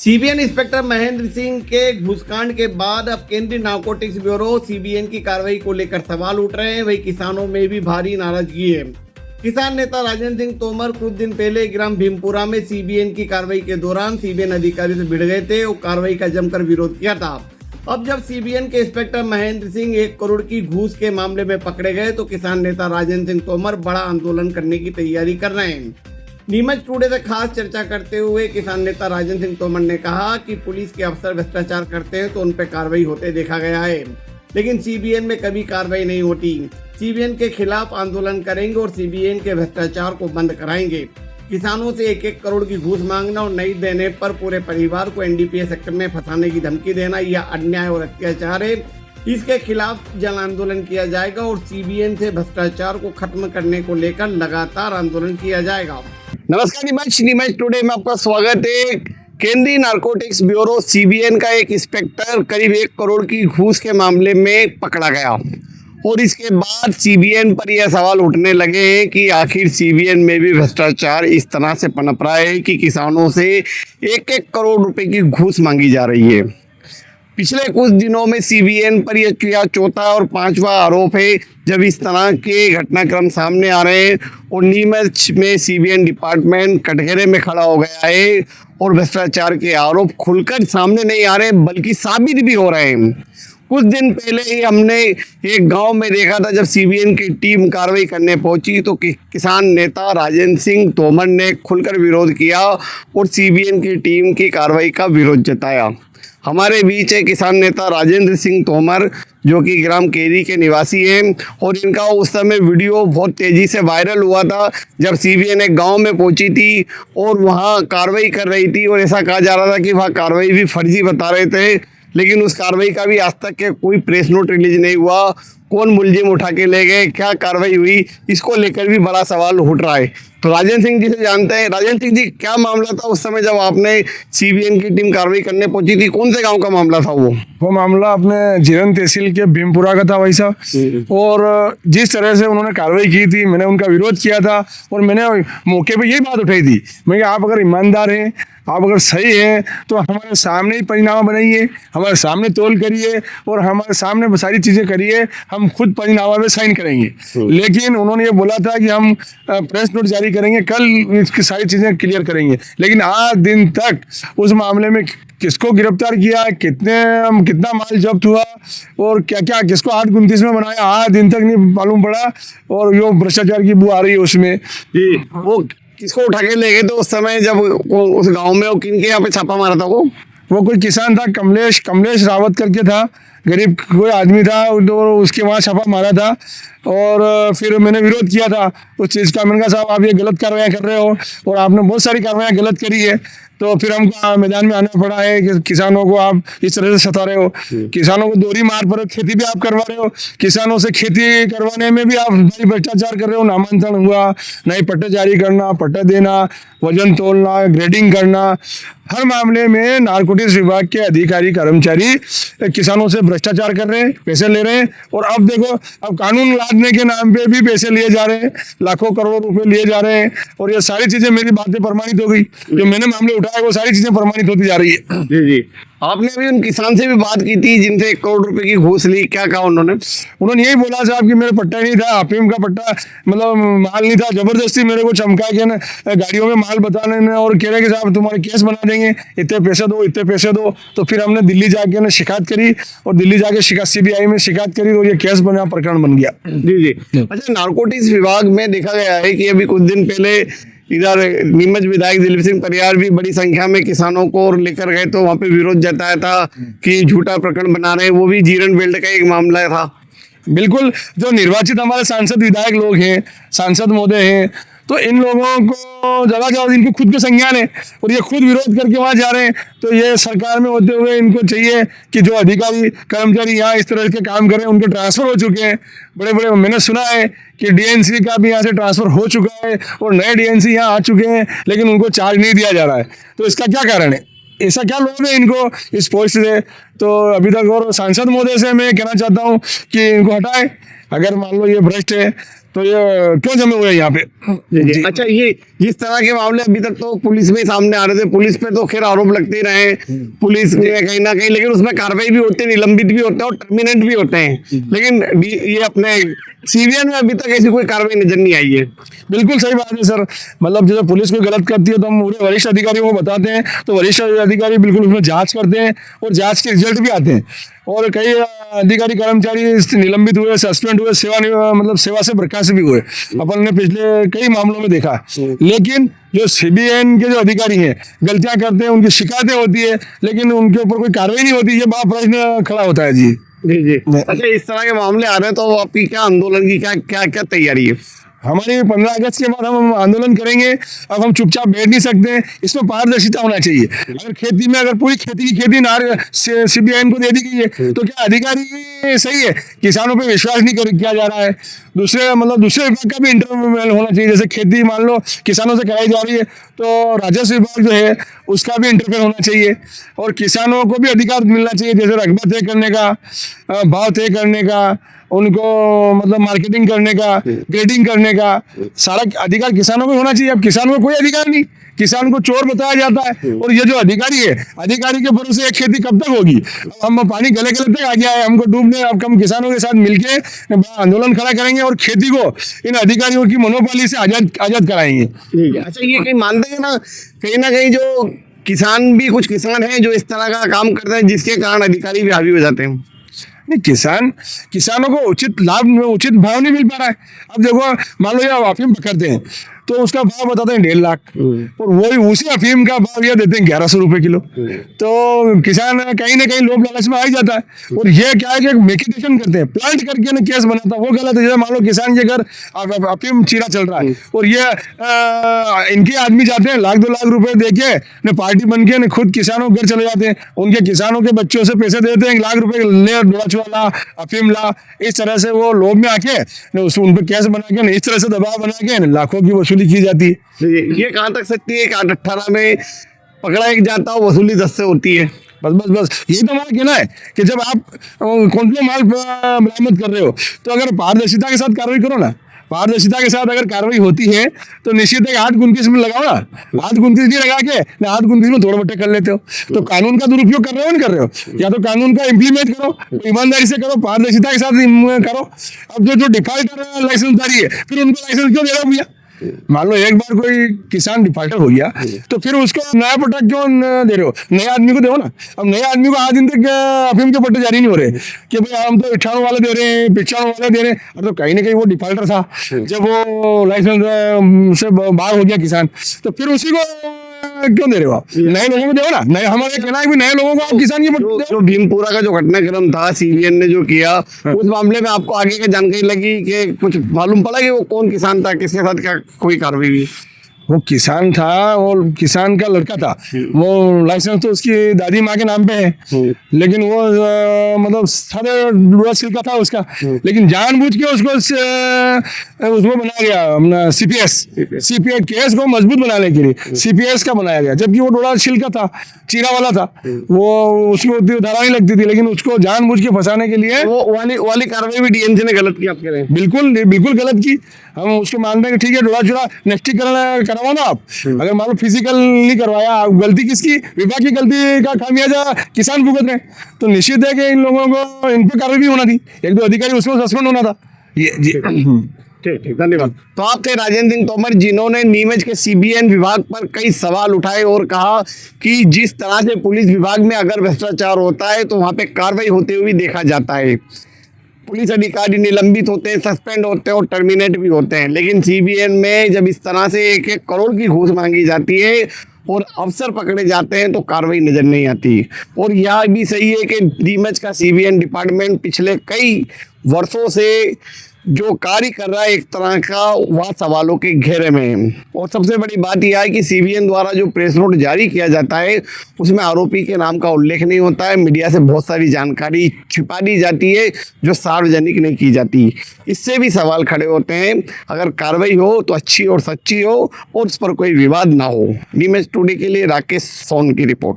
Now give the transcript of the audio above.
CBN inspector Mahendra Singh के घूसकांड के बाद अब केंद्रीय नारकोटिक्स ब्यूरो सीबीएन की कार्रवाई को लेकर सवाल उठ रहे हैं। वही किसानों में भी भारी नाराजगी है। किसान नेता राजेंद्र सिंह तोमर कुछ दिन पहले ग्राम भीमपुरा में सीबीएन की कार्रवाई के दौरान सीबीएन अधिकारी से भिड़ गए थे और कार्रवाई का जमकर विरोध किया था। अब जब सीबीएन के इंस्पेक्टर महेंद्र सिंह 1 करोड़ की घूस के मामले में पकड़े गए तो किसान नेता राजेंद्र सिंह तोमर बड़ा आंदोलन करने की तैयारी कर रहे हैं। नीमच टुडे से खास चर्चा करते हुए किसान नेता राजेंद्र सिंह तोमर ने कहा कि पुलिस के अफसर भ्रष्टाचार करते हैं तो उन पर कार्रवाई होते देखा गया है, लेकिन सीबीएन में कभी कार्रवाई नहीं होती। सीबीएन के खिलाफ आंदोलन करेंगे और सीबीएन के भ्रष्टाचार को बंद कराएंगे। किसानों से 1-1 करोड़ की घूस मांगना और नहीं देने पर पूरे परिवार को एनडीपीएस एक्ट में फंसाने की धमकी देना यह अन्याय और अत्याचार है। इसके खिलाफ जन आंदोलन किया जाएगा और सीबीएन से भ्रष्टाचार को खत्म करने को लेकर लगातार आंदोलन किया जाएगा। नमस्कार, नीमच टुडे में आपका स्वागत है। केंद्रीय नारकोटिक्स ब्यूरो सीबीएन का एक इंस्पेक्टर करीब 1 करोड़ की घूस के मामले में पकड़ा गया और इसके बाद सीबीएन पर यह सवाल उठने लगे हैं कि आखिर सीबीएन में भी भ्रष्टाचार इस तरह से पनप रहा है कि किसानों से 1-1 करोड़ रुपए की घूस मांगी जा रही है। पिछले कुछ दिनों में सीबीएन पर यह चौथा और 5वां आरोप है जब इस तरह के घटनाक्रम सामने आ रहे हैं और नीमच में सीबीएन डिपार्टमेंट कटघरे में खड़ा हो गया है और भ्रष्टाचार के आरोप खुलकर सामने नहीं आ रहे बल्कि साबित भी हो रहे हैं। कुछ दिन पहले ही हमने एक गांव में देखा था जब सीबीएन की टीम कार्रवाई करने पहुंची तो किसान नेता राजेंद्र सिंह तोमर ने खुलकर विरोध किया और सीबीएन की टीम की कार्रवाई का विरोध जताया। हमारे बीच है किसान नेता राजेंद्र सिंह तोमर जो कि ग्राम केरी के निवासी हैं और इनका उस समय वीडियो बहुत तेज़ी से वायरल हुआ था जब सीबीएन एक गांव में पहुंची थी और वहां कार्रवाई कर रही थी और ऐसा कहा जा रहा था कि वहाँ कार्रवाई भी फर्जी बता रहे थे, लेकिन उस कार्रवाई का भी आज तक के कोई प्रेस नोट रिलीज नहीं हुआ। कौन मुलजिम उठा के ले गए, क्या कार्रवाई हुई, इसको लेकर भी बड़ा सवाल उठ रहा है। तो राजेंद्र सिंह जी से जानते हैं। राजेंद्र सिंह जी, क्या मामला था उस समय जब आपने सीबीएन की टीम कार्रवाई करने पहुंची थी? कौन से गांव का मामला था वो मामला अपने जीरन तहसील के भीमपुरा का था भाई साहब। और जिस तरह से उन्होंने कार्रवाई की थी मैंने उनका विरोध किया था और मैंने मौके पे यही बात उठाई थी। मैं आप अगर ईमानदार हैं, आप अगर सही हैं तो हमारे सामने ही परिणाम बनाइए, हमारे सामने तौल करिए और हमारे सामने सारी चीज़ें करिए, हम खुद परिणाम में साइन करेंगे। लेकिन उन्होंने ये बोला था कि हम प्रेस नोट जारी करेंगे, कल इसकी सारी चीज़ें क्लियर करेंगे, लेकिन आज दिन तक उस मामले में किसको गिरफ्तार किया, कितना माल जब्त हुआ और क्या क्या किसको 829 में बनाया, आज दिन तक नहीं मालूम पड़ा। और यो भ्रष्टाचार की बू आ रही है उसमें। जी, वो किसको उठा के ले गए तो उस समय जब उस गांव में वो किनके यहाँ पे छापा मारा था? वो कोई किसान था, कमलेश रावत करके था, गरीब कोई आदमी था, तो उसके वहाँ छापा मारा था। और फिर मैंने विरोध किया था उस चीज़ का। मैंने कहा साहब आप ये गलत कार्रवाई कर रहे हो और आपने बहुत सारी कार्रवाई गलत करी है। तो फिर हमको मैदान में आना पड़ा है कि किसानों को आप इस तरह से सता रहे हो, किसानों को दोहरी मार पर खेती भी आप करवा रहे हो, किसानों से खेती करवाने में भी आप भारी भ्रष्टाचार कर रहे हो। नामांतरण हुआ, नए पट्टे जारी करना, पट्टा देना, वजन तोलना, ग्रेडिंग करना, हर मामले में नारकोटिक्स विभाग के अधिकारी कर्मचारी किसानों से भ्रष्टाचार कर रहे हैं, पैसे ले रहे हैं। और अब देखो, अब कानून लादने के नाम पे भी पैसे लिए जा रहे हैं, लाखों करोड़ों रुपए लिए जा रहे हैं। और ये सारी चीजें मेरी बातें प्रमाणित हो गई, जो मैंने मामले उठाए वो सारी चीजें प्रमाणित होती जा रही है। जी जी, आपने अभी उन किसान से भी बात की थी जिनसे 1 करोड़ रुपए की घूस ली, क्या कहा उन्होंने? उन्होंने यही बोला साहब कि मेरा पट्टा नहीं था, अफीम का पट्टा मतलब माल नहीं था, जबरदस्ती मेरे को चमका के ना गाड़ियों में माल बताने ने और कह रहे कि साहब तुम्हारे केस बना देंगे, इतने पैसे दो, इतने पैसे दो। तो फिर हमने दिल्ली जाके ना शिकायत करी और दिल्ली जाके सीबीआई में शिकायत करी और ये केस बना, प्रकरण बन गया। जी जी। अच्छा, नारकोटिक्स विभाग में देखा गया है कि अभी कुछ दिन पहले इधर नीमच विधायक दिलीप सिंह परियार भी बड़ी संख्या में किसानों को लेकर गए तो वहाँ पे विरोध जताया था कि झूठा प्रकरण बना रहे हैं। वो भी जीरन बेल्ट का एक मामला था। बिल्कुल, जो निर्वाचित हमारे सांसद विधायक लोग हैं, सांसद महोदय हैं, तो इन लोगों को जगह इनको खुद के संज्ञान है और ये खुद विरोध करके वहाँ जा रहे हैं। तो ये सरकार में होते हुए इनको चाहिए कि जो अधिकारी कर्मचारी यहाँ इस तरह के काम करें, उनके ट्रांसफर हो चुके हैं बड़े, मैंने सुना है कि डीएनसी का भी यहाँ से ट्रांसफर हो चुका है और नए डीएनसी यहाँ आ चुके हैं, लेकिन उनको चार्ज नहीं दिया जा रहा है। तो इसका क्या कारण है? ऐसा क्या लोग है इनको इस पोस्ट से? तो अभी तक और सांसद महोदय से मैं कहना चाहता हूँ कि इनको हटाएं। अगर मान लो ये भ्रष्ट है तो ये क्यों जमे हुए हैं यहाँ पे? जी। अच्छा, ये इस तरह के मामले अभी तक तो पुलिस में सामने आ रहे थे, पुलिस पे तो खैर आरोप लगते ही रहे, पुलिस में कहीं ना कहीं, लेकिन उसमें कार्रवाई भी होती है, निलंबित भी होते हैं और टर्मिनेट भी होते हैं, लेकिन ये अपने सीबीएन में अभी तक ऐसी कोई कार्रवाई नजर नहीं आई है। बिल्कुल सही बात है सर। मतलब जैसे पुलिस कोई गलत करती है तो हम पूरे वरिष्ठ अधिकारियों को बताते हैं, तो वरिष्ठ अधिकारी बिल्कुल उसमें जांच करते हैं और जांच के रिजल्ट भी आते हैं। और कई अधिकारी कर्मचारी निलंबित हुए, सस्पेंड हुए, मतलब सेवा से बर्खास्त भी हुए, अपन ने पिछले कई मामलों में देखा। लेकिन जो सीबीएन के जो अधिकारी हैं गलतियां करते हैं, उनकी शिकायतें होती है, लेकिन उनके ऊपर कोई कार्रवाई नहीं होती, ये बड़ा प्रश्न खड़ा होता है। जी जी। अच्छा, इस तरह के मामले आ रहे हैं तो आपकी क्या आंदोलन की क्या तैयारी है? हमारी 15 अगस्त के बाद हम आंदोलन करेंगे। अब हम चुपचाप बैठ नहीं सकते, इसमें पारदर्शिता होना चाहिए। अगर खेती में अगर पूरी खेती की खेती सीबीआई को दे दी गई है तो क्या अधिकारी सही है? किसानों पे विश्वास नहीं किया जा रहा है। दूसरे विभाग का भी इंटरव्यू होना चाहिए। जैसे खेती मान लो किसानों से कराई जा रही है तो राजस्व विभाग जो है उसका भी इंटरफेयर होना चाहिए और किसानों को भी अधिकार मिलना चाहिए, जैसे रकबा तय करने का, भाव तय करने का, उनको मतलब मार्केटिंग करने का, ग्रेडिंग करने का सारा अधिकार किसानों को होना चाहिए। अब किसानों को कोई अधिकार नहीं, किसान को चोर बताया जाता है। और ये जो अधिकारी है, अधिकारी के भरोसे एक खेती कब तक होगी? हम पानी गले गले तक आ गया है, हमको डूबने। अब हम किसानों के साथ मिलके आंदोलन खड़ा करेंगे और खेती को इन अधिकारियों की मोनोपोली से आजाद कराएंगे। अच्छा, ये कहीं मानते हैं ना कहीं जो किसान भी, कुछ किसान हैं जो इस तरह का काम करते हैं जिसके कारण अधिकारी भी हावी हो जाते हैं? नहीं, किसानों को उचित भाव नहीं मिल पा रहा है। अब देखो, मान लो ये अफीम पकड़ते हैं तो उसका भाव बताते हैं 1.5 लाख और वही उसी अफीम का भाव ये देते हैं 1100 रुपए किलो। तो किसान कहीं ना कहीं लोभ लालच में आ ही जाता है। और ये क्या है कि मेकिटेशन करते हैं, प्लांट करके ना केस बनाता है, वो गलत है। जैसे मान लो किसान के घर अफीम चीरा चल रहा है और ये इनके आदमी जाते हैं 1-2 लाख रुपए दे के न पार्टी बन के न खुद किसानों के घर चले जाते हैं, उनके किसानों के बच्चों से पैसे देते हैं, 1 लाख रुपए ले, डोला ला, अफीम ला। इस तरह से वो लोभ में आके उन पर केस बना के इस तरह से दबाव बना के लाखों की वसूली की जाती है। ये कहाँ तक सत्य है कि 18 में पकड़ा एक जाता हो, वसूली 10 से होती है? बस यही तो हमारा कहना है कि जब आप कौन माल बरामद कर रहे हो तो अगर पारदर्शिता के साथ कार्रवाई करो ना। पारदर्शिता के साथ अगर कार्रवाई होती है तो निश्चित है 8-29 में लगाओ ना। 8-29 नहीं लगा के ना 8-29 में थोड़ा बट्टे कर लेते हो तो कानून का दुरुपयोग कर रहे हो नहीं कर रहे हो? या तो कानून का इम्प्लीमेंट करो, ईमानदारी से करो, पारदर्शिता के साथ करो। अब जो डिफॉल्टर लाइसेंसदारी है फिर उनको लाइसेंस क्यों दे रहे हो भैया? मान लो एक बार कोई किसान डिफॉल्टर हो गया तो फिर उसको नया पट्टा क्यों दे रहे हो? नए आदमी को दो ना। अब नए आदमी को आज दिन तक अफीम के पट्टे जारी नहीं हो रहे कि भाई हम तो 98 वाले दे रहे हैं, 95 वाले दे रहे हैं। तो कहीं ना कहीं वो डिफॉल्टर था, जब वो लाइसेंस से बाहर हो गया किसान तो फिर उसी को क्यों दे रहे हो आप? नए लोगों को दो ना। नए हमारे कहना है कि नए लोगों को आप किसान की जो भीमपुरा का जो घटनाक्रम था सीबीएन ने जो किया उस मामले में आपको आगे की जानकारी लगी कि कुछ मालूम पड़ा कि वो कौन किसान था, किसके साथ क्या कोई कार्रवाई हुई? वो किसान था, वो किसान का लड़का था, वो लाइसेंस तो उसकी दादी माँ के नाम पे है, लेकिन वो मतलब सारे बुरा छिलका था उसका, लेकिन जानबूझ के उसको बनाया गया अपना सीपीएस केस को मजबूत बनाने के लिए सीपीएस का बनाया गया, जबकि वो डोरा छिलका था, चीरा वाला था, वो उसमें उतनी धारा नहीं लगती थी, लेकिन उसको जानबूझ के फंसाने के लिए वो वाली कार्रवाई भी डीएमसी ने गलत की, आप कह रहे हैं? बिल्कुल गलत की। हम उसको मानते हैं कि ठीक है डोरा चुरा नेस्टीकरण करवाओ ना आप। अगर मान लो फिजिकल नहीं करवाया, गलती किसकी? विभाग की गलती का खामियाजा किसान भुगत रहे, तो निश्चित है कि इन लोगों को इन पर कार्रवाई भी होना थी, 1-2 अधिकारी उसको सस्पेंड होना था। ये जी ठीक, धन्यवाद। तो आप थे राजेंद्र सिंह तोमर, जिन्होंने नीमच के सीबीएन विभाग पर कई सवाल उठाए और कहा कि जिस तरह से पुलिस विभाग में अगर भ्रष्टाचार होता है तो वहाँ पे कार्रवाई होते हुए देखा जाता है। पुलिस अधिकारी निलंबित होते हैं, सस्पेंड होते हैं और टर्मिनेट भी होते हैं, लेकिन सीबीएन में जब इस तरह से 1-1 करोड़ की घूस मांगी जाती है और अफसर पकड़े जाते हैं तो कार्रवाई नजर नहीं आती। और यह भी सही है कि नीमच का सीबीएन डिपार्टमेंट पिछले कई वर्षों से जो कार्य कर रहा है एक तरह का वह सवालों के घेरे में है। और सबसे बड़ी बात यह है कि सीबीएन द्वारा जो प्रेस नोट जारी किया जाता है उसमें आरोपी के नाम का उल्लेख नहीं होता है, मीडिया से बहुत सारी जानकारी छिपा दी जाती है जो सार्वजनिक नहीं की जाती। इससे भी सवाल खड़े होते हैं, अगर कार्रवाई हो तो अच्छी और सच्ची हो और उस पर कोई विवाद ना हो। नीमच टुडे के लिए राकेश सोन की रिपोर्ट।